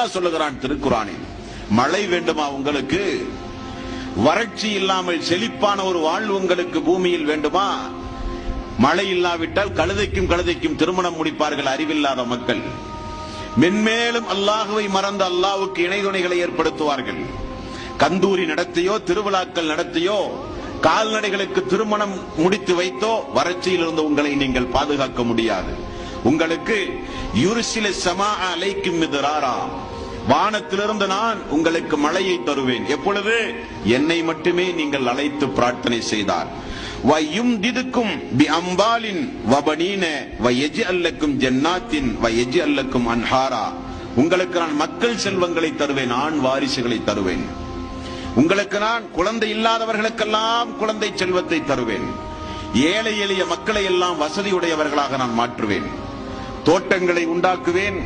அல்லாஹ் சொல்லுகிறான் திருக்குரானில், மழை வேண்டுமா உங்களுக்கு? வறட்சி இல்லாமல் செழிப்பான ஒரு வாழ்வு உங்களுக்கு பூமியில் வேண்டுமா? மழை இல்லாவிட்டால் கழுதைக்கும் திருமணம் முடிப்பார்கள் அறிவில்லாத மக்கள். மென்மேலும் அல்லாஹுவை மறந்து அல்லாஹ்வுக்கு இணை துணைகளை ஏற்படுத்துவார்கள். கந்தூரி நடத்தியோ திருவிழாக்கள் நடத்தியோ கால்நடைகளுக்கு திருமணம் முடித்து வைத்தோ வறட்சியில் இருந்து உங்களை நீங்கள் பாதுகாக்க முடியாது. உங்களுக்கு யுர்சில ஸமா அலைக்கும் மித்ராரா, வானத்திலிருந்து நான் உங்களுக்கு மழையை தருவேன். எப்பொழுது? என்னை மட்டுமே நீங்கள் அழைத்து பிரார்த்தனை செய்தார். வயும்திதுக்கும் பிஅம்பாலின் வபனீன வயஜ்அல் லக்கும் ஜன்னாத்தின் வயஜ்அல் லக்கும் அன்ஹாரா, உங்களுக்கு நான் மக்கள் செல்வங்களை தருவேன், ஆண் வாரிசுகளை தருவேன். உங்களுக்கு நான் குழந்தை இல்லாதவர்களுக்கெல்லாம் குழந்தை செல்வத்தை தருவேன். ஏழை எளிய மக்களை எல்லாம் வசதியுடையவர்களாக நான் மாற்றுவேன். தோட்டங்களை உண்டாக்குவேன்,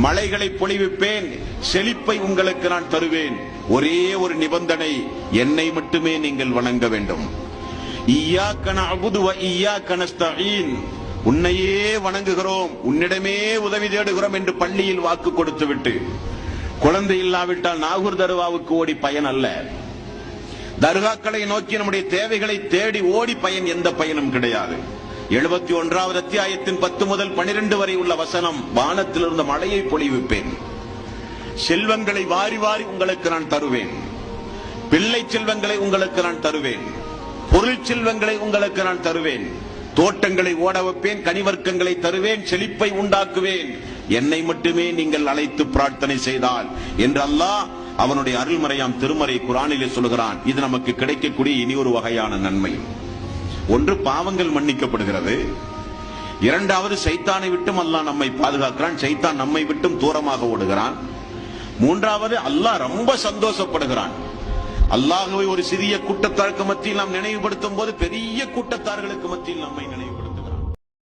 மலைகளை பொழிவிப்பேன், செழிப்பை உங்களுக்கு நான் தருவேன். ஒரே ஒரு நிபந்தனை, என்னை மட்டுமே நீங்கள் வணங்க வேண்டும். இய்யாக நஅபுது வ இய்யாக நஸ்தஈன், உன்னையே வணங்குகிறோம், உன்னிடமே உதவி தேடுகிறோம் என்று பள்ளியில் வாக்கு கொடுத்துவிட்டு குழந்தை இல்லாவிட்டால் நாகூர் தர்காவுக்கு ஓடி பயன் அல்ல. தர்காக்களை நோக்கி நம்முடைய தேவைகளை தேடி ஓடி பயன், எந்த பயனும் கிடையாது. 71வது அத்தியாயத்தின் 10 முதல் 12 வரை உள்ள வசனம், வானத்திலிருந்து மழையை பொழிவிப்பேன், செல்வங்களை வாரி வாரி உங்களுக்கு நான் தருவேன், பிள்ளை செல்வங்களை உங்களுக்கு நான் தருவேன், பொருள் செல்வங்களை உங்களுக்கு நான் தருவேன், தோட்டங்களை ஓட வைப்பேன், கனிவர்க்கங்களை தருவேன், செழிப்பை உண்டாக்குவேன், என்னை மட்டுமே நீங்கள் அழைத்து பிரார்த்தனை செய்தால் என்று அல்லாஹ் அவனுடைய அருள்மறையாம் திருமறை குர்ஆனிலே சொல்கிறான். இது நமக்கு கிடைக்கக்கூடிய இனி ஒரு வகையான நன்மை. ஒன்று, பாவங்கள் மன்னிக்கப்படுகிறது. இரண்டாவது, சைத்தானை விட்டும் அல்லாஹ் நம்மை பாதுகாக்கிறான், சைத்தான் நம்மை விட்டும் தூரமாக ஓடுகிறான். மூன்றாவது, அல்லாஹ் ரொம்ப சந்தோஷப்படுகிறான். அல்லாஹ்வை ஒரு சிறிய கூட்டத்தாருக்கு மத்தியில் நாம் நினைவுபடுத்தும் போது பெரிய கூட்டத்தார்களுக்கு மத்தியில் நம்மை நினைவுபடுத்தும்.